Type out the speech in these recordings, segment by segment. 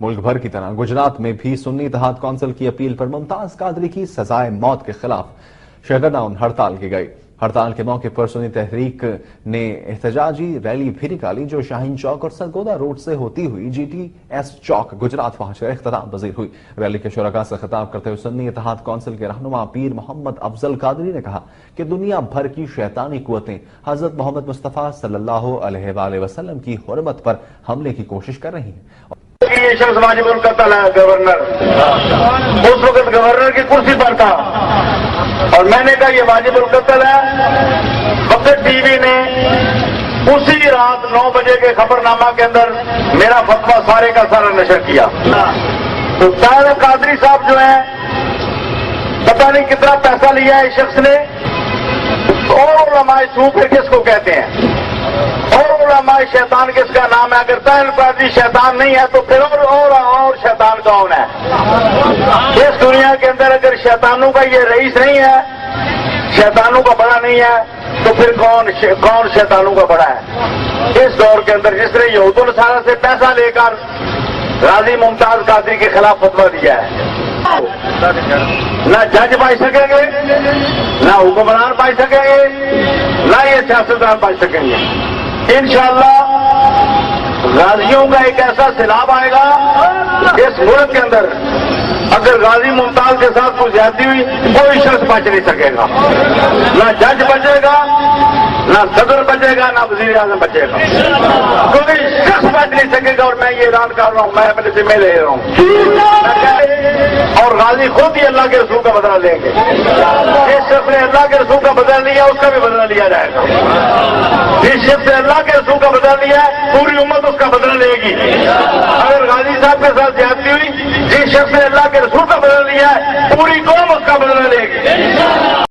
ملک بھر کی طرح گجرات میں بھی سنی اتحاد کونسل کی اپیل پر ممتاز قادری کی سزائے موت کے خلاف شہرداؤن ہڑتال کی گئی۔ ہڑتال کے موقع پر سنی تحریک نے احتجاجی ریلی بھی نکالی جو شاہین چوک اور سرگودا روڈ سے ہوتی ہوئی جی ٹی ایس چوک گجرات پہنچ کر اختتام پذیر ہوئی۔ ریلی کے شرکاء سے خطاب کرتے ہوئے سنی اتحاد کونسل کے رہنما پیر محمد افضل قادری نے کہا کہ دنیا بھر کی شیطانی قوتیں حضرت محمد مصطفیٰ صلی اللہ علیہ وآلہ وسلم کی حرمت پر حملے کی کوشش کر رہی ہیں۔ یہ شخص واجب القتل ہے گورنر، اس وقت گورنر کی کرسی پر تھا اور میں نے کہا یہ واجب القتل ہے۔ وقت ٹی وی نے اسی رات 9 بجے کے خبر نامہ کے اندر میرا فتویٰ سارے کا سارا نشر کیا۔ تو طاہر قادری صاحب جو ہیں پتہ نہیں کتنا پیسہ لیا ہے اس شخص نے، اور علماء سو پھر کس کو کہتے ہیں، اور علماء شیطان کس کا نام ہے؟ اگر طاہر قادری شیطان نہیں ہے تو پھر اور شیطان کون ہے؟ اس دنیا کے اندر اگر شیطانوں کا یہ رئیس نہیں ہے، شیطانوں کا بڑا نہیں ہے، تو پھر کون شیطانوں کا بڑا ہے؟ اس دور کے اندر جس نے یہود النصارہ سے پیسہ لے کر غازی ممتاز قادری کے خلاف فتویٰ دیا ہے، نہ جج پائی سکیں گے، نہ حکمران پائی سکیں گے، نہ یہ سیاستدان پائی سکیں گے۔ انشاءاللہ غازیوں کا ایک ایسا سیلاب آئے گا اس ملک کے اندر، اگر غازی ممتاز کے ساتھ کوئی زیادتی ہوئی کوئی شخص بچ نہیں سکے گا، نہ جج بچے گا، نہ صدر بچے گا، نہ وزیر اعظم بچے گا، کوئی شخص بچ نہیں سکے گا۔ اور میں یہ اعلان کر رہا ہوں، میں اپنے ذمہ لے رہا ہوں، اور غازی خود ہی اللہ کے رسول کا بدلہ لیں گے۔ جس شخص نے اللہ کے رسول کا بدلہ لیا اس کا بھی بدلہ لیا جائے گا۔ جس شخص نے اللہ کے رسول کا بدلہ لیا پوری امت اس کا بدلہ لے گی۔ اگر غازی صاحب کے ساتھ زیادتی ہوئی، جس شخص نے اللہ کے رسول کا بدلہ لیا ہے پوری قوم اس کا بدلہ لے گی۔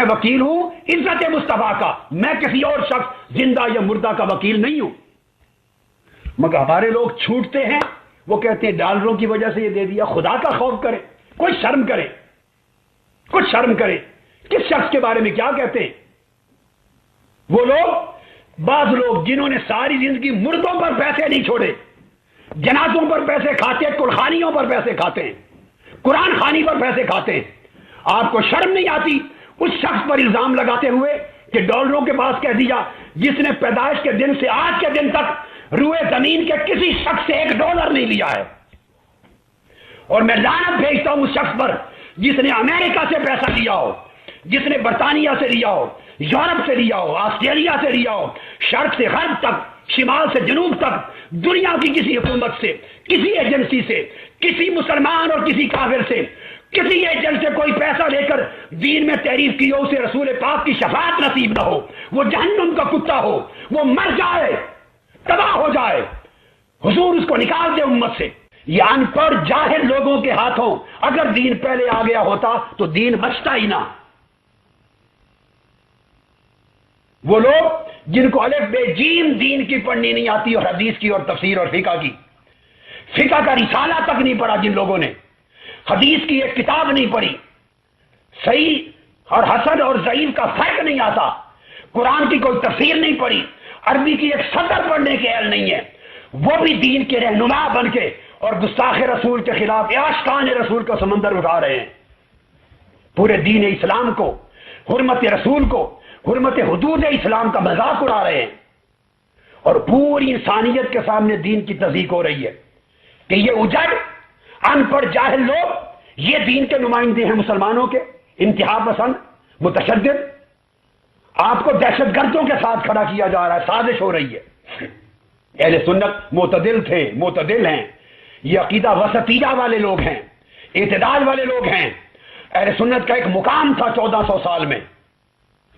وکیل ہوں عزت مصطفیٰ کا، میں کسی اور شخص زندہ یا مردہ کا وکیل نہیں ہوں۔ مگر ہمارے لوگ چھوٹتے ہیں، وہ کہتے ہیں ڈالروں کی وجہ سے یہ دے دیا۔ خدا کا خوف کرے، کوئی شرم کرے، کچھ شرم کرے، کس شخص کے بارے میں کیا کہتے ہیں؟ وہ لوگ، بعض لوگ جنہوں نے ساری زندگی مردوں پر پیسے نہیں چھوڑے، جنازوں پر پیسے کھاتے، قرخانیوں پر پیسے کھاتے ہیں، قرآن خوانی پر پیسے کھاتے ہیں، آپ کو شرم نہیں آتی اس شخص پر الزام لگاتے ہوئے کہ ڈالروں کے پاس کہہ دیا جس نے پیدائش کے دن سے آج کے دن تک روئے زمین کے کسی شخص سے $1 نہیں لیا ہے؟ اور میں لعنت بھیجتا ہوں اس شخص پر جس نے امریکہ سے پیسہ لیا ہو، جس نے برطانیہ سے لیا ہو، یورپ سے لیا ہو، آسٹریلیا سے لیا ہو، شرق سے غرب تک، شمال سے جنوب تک، دنیا کی کسی حکومت سے، کسی ایجنسی سے، کسی مسلمان اور کسی کافر سے، کسی ایجنٹ سے کوئی پیسہ لے کر دین میں تحریف کی ہو، اسے رسول پاک کی شفاعت نصیب نہ ہو، وہ جہنم کا کتا ہو، وہ مر جائے، تباہ ہو جائے، حضور اس کو نکال دے امت سے۔ یہ ان پڑھ جاہل لوگوں کے ہاتھوں اگر دین پہلے آ گیا ہوتا تو دین بچتا ہی نہ۔ وہ لوگ جن کو الف بے جیم دین کی پڑھنی نہیں آتی، اور حدیث کی اور تفسیر اور فقہ کی، فقہ کا رسالہ تک نہیں پڑھا، جن لوگوں نے حدیث کی ایک کتاب نہیں پڑھی، صحیح اور حسن اور ضعیف کا فرق نہیں آتا، قرآن کی کوئی تفسیر نہیں پڑھی، عربی کی ایک سطر پڑھنے کے اہل نہیں ہے، وہ بھی دین کے رہنما بن کے اور گستاخ رسول کے خلاف عاشقان رسول کا سمندر اٹھا رہے ہیں، پورے دین اسلام کو، حرمت رسول کو، حرمت حدود اسلام کا مذاق اڑا رہے ہیں، اور پوری انسانیت کے سامنے دین کی تصدیق ہو رہی ہے کہ یہ اجڑ ان پڑھ جاہل لوگ یہ دین کے نمائندے ہیں، مسلمانوں کے انتہا پسند متشدد، آپ کو دہشت گردوں کے ساتھ کھڑا کیا جا رہا ہے، سازش ہو رہی ہے۔ اہل سنت معتدل تھے، معتدل ہیں، یہ عقیدہ وسطیہ والے لوگ ہیں، اعتدال والے لوگ ہیں۔ اہل سنت کا ایک مقام تھا 1400 سال میں،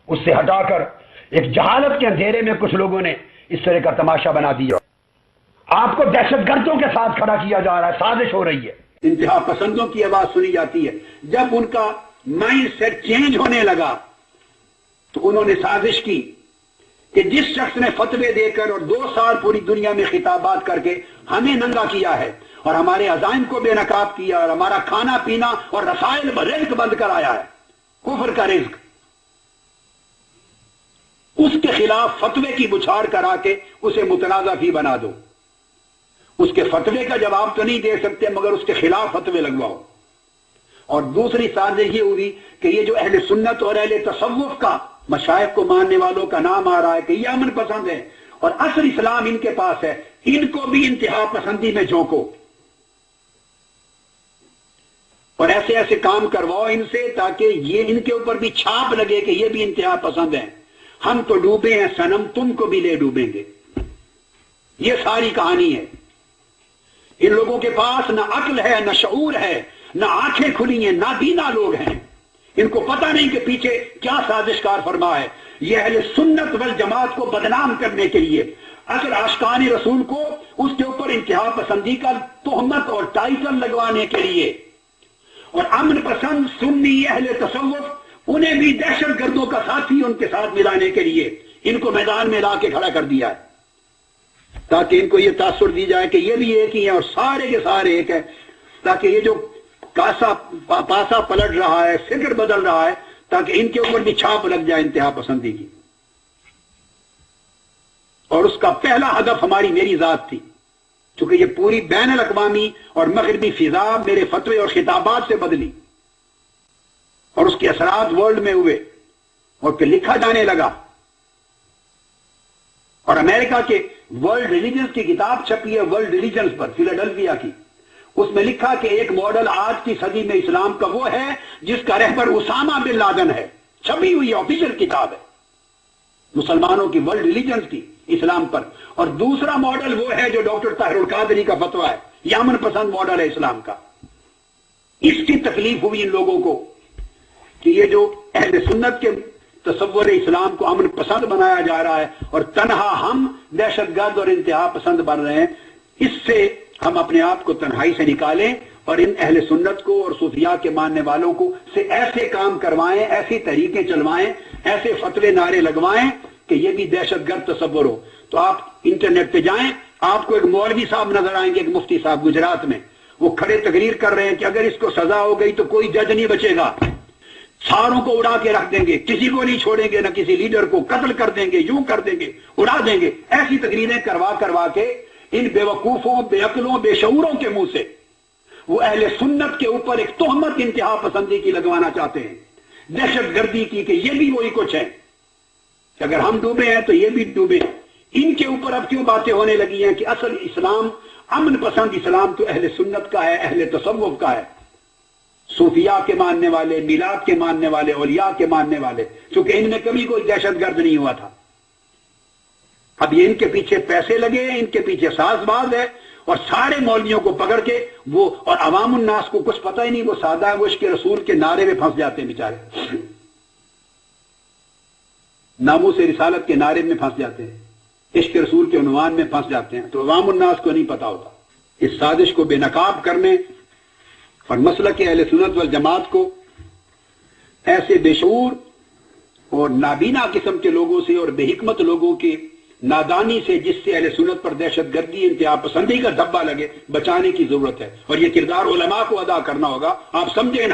اس سے ہٹا کر ایک جہالت کے اندھیرے میں کچھ لوگوں نے اس طرح کا تماشا بنا دیا، آپ کو دہشت گردوں کے ساتھ کھڑا کیا جا رہا ہے، سازش ہو رہی ہے۔ انتہا پسندوں کی آواز سنی جاتی ہے۔ جب ان کا مائنڈ سیٹ چینج ہونے لگا تو انہوں نے سازش کی کہ جس شخص نے فتوے دے کر اور 2 سال پوری دنیا میں خطابات کر کے ہمیں ننگا کیا ہے اور ہمارے عزائم کو بے نقاب کیا اور ہمارا کھانا پینا اور رسائل رزق بند کرایا ہے، کفر کا رزق، اس کے خلاف فتوے کی بچھاڑ کرا کے اسے متنازع فی بنا دو۔ اس کے فتوے کا جواب تو نہیں دے سکتے مگر اس کے خلاف فتوے لگواؤ۔ اور دوسری سازش یہ ہوئی کہ یہ جو اہل سنت اور اہل تصوف کا مشائخ کو ماننے والوں کا نام آ رہا ہے کہ یہ امن پسند ہے اور اصل اسلام ان کے پاس ہے، ان کو بھی انتہا پسندی میں جھونکو اور ایسے ایسے کام کرواؤ ان سے تاکہ یہ ان کے اوپر بھی چھاپ لگے کہ یہ بھی انتہا پسند ہیں۔ ہم تو ڈوبے ہیں صنم، تم کو بھی لے ڈوبیں گے۔ یہ ساری کہانی ہے۔ ان لوگوں کے پاس نہ عقل ہے، نہ شعور ہے، نہ آنکھیں کھلی ہیں، نہ بینا لوگ ہیں۔ ان کو پتہ نہیں کہ پیچھے کیا سازش کار فرما ہے۔ یہ اہل سنت والجماعت کو بدنام کرنے کے لیے، اگر عاشقان رسول کو اس کے اوپر انتہا پسندی کا تہمت اور ٹائٹل لگوانے کے لیے، اور امن پسند سنی اہل تصوف انہیں بھی دہشت گردوں کا ساتھی ان کے ساتھ ملانے کے لیے ان کو میدان میں لا کے کھڑا کر دیا ہے، تاکہ ان کو یہ تاثر دی جائے کہ یہ بھی ایک ہی ہیں اور سارے کے سارے ایک ہیں، تاکہ یہ جو پاسا پلٹ رہا ہے، فکر بدل رہا ہے، تاکہ ان کے اوپر بھی چھاپ لگ جائے انتہا پسندی کی۔ اور اس کا پہلا ہدف ہماری میری ذات تھی، چونکہ یہ پوری بین الاقوامی اور مغربی فضا میرے فتوے اور خطابات سے بدلی اور اس کے اثرات ورلڈ میں ہوئے اور پھر لکھا جانے لگا۔ اور امریکہ کے ورلڈ ریلیجنز کی کتاب چھپی ہے، ورلڈ ریلیجنز پر، فیلاڈلفیا کی، اس میں لکھا کہ ایک ماڈل آج کی صدی میں اسلام کا وہ ہے جس کا رہبر اسامہ بن لادن ہے، چھپی ہوئی آفیشل کتاب ہے مسلمانوں کی، ورلڈ ریلیجنز کی اسلام پر۔ اور دوسرا ماڈل وہ ہے جو ڈاکٹر طاہر القادری کا فتویٰ ہے، یہ امن پسند ماڈل ہے اسلام کا۔ اس کی تکلیف ہوئی ان لوگوں کو کہ یہ جو اہل سنت کے تصور اسلام کو امن پسند بنایا جا رہا ہے اور تنہا ہم دہشت گرد اور انتہا پسند بن رہے ہیں، اس سے ہم اپنے آپ کو تنہائی سے نکالیں اور ان اہل سنت کو اور صوفیاء کے ماننے والوں کو سے ایسے کام کروائیں، ایسی طریقے چلوائیں، ایسے فتوے نعرے لگوائیں کہ یہ بھی دہشت گرد تصور ہو۔ تو آپ انٹرنیٹ پہ جائیں، آپ کو ایک مولوی صاحب نظر آئیں گے، ایک مفتی صاحب گجرات میں، وہ کھڑے تقریر کر رہے ہیں کہ اگر اس کو سزا ہو گئی تو کوئی جج نہیں بچے گا، ساروں کو اڑا کے رکھ دیں گے، کسی کو نہیں چھوڑیں گے، نہ کسی لیڈر کو قتل کر دیں گے، یوں کر دیں گے، اڑا دیں گے۔ ایسی تقریریں کروا کے ان بے وقوفوں، بے عقلوں، بے شعوروں کے منہ سے وہ اہل سنت کے اوپر ایک تہمت انتہا پسندی کی لگوانا چاہتے ہیں، دہشت گردی کی، کہ یہ بھی وہی کچھ ہے کہ اگر ہم ڈوبے ہیں تو یہ بھی ڈوبے۔ ان کے اوپر اب کیوں باتیں ہونے لگی ہیں کہ اصل اسلام، امن پسند اسلام تو اہل سنت کا ہے، اہل تصوف کا ہے، صوفیاء کے ماننے والے، میلاد کے ماننے والے، اولیاء کے ماننے والے، چونکہ ان میں کبھی کوئی دہشت گرد نہیں ہوا تھا۔ اب یہ ان کے پیچھے پیسے لگے ہیں، ان کے پیچھے ساز باز ہے، اور سارے مولویوں کو پکڑ کے وہ، اور عوام الناس کو کچھ پتہ ہی نہیں، وہ سادہ عشق رسول کے نعرے میں پھنس جاتے ہیں بیچارے، ناموس رسالت کے نعرے میں پھنس جاتے ہیں، عشق رسول کے عنوان میں پھنس جاتے ہیں، تو عوام الناس کو نہیں پتہ ہوتا۔ اس سازش کو بے نقاب کرنے اور مسلک اہل سنت والجماعت کو ایسے بے شعور اور نابینا قسم کے لوگوں سے اور بے حکمت لوگوں کی نادانی سے، جس سے اہل سنت پر دہشت گردی، انتہا پسندی کا دھبا لگے، بچانے کی ضرورت ہے، اور یہ کردار علماء کو ادا کرنا ہوگا۔ آپ سمجھیں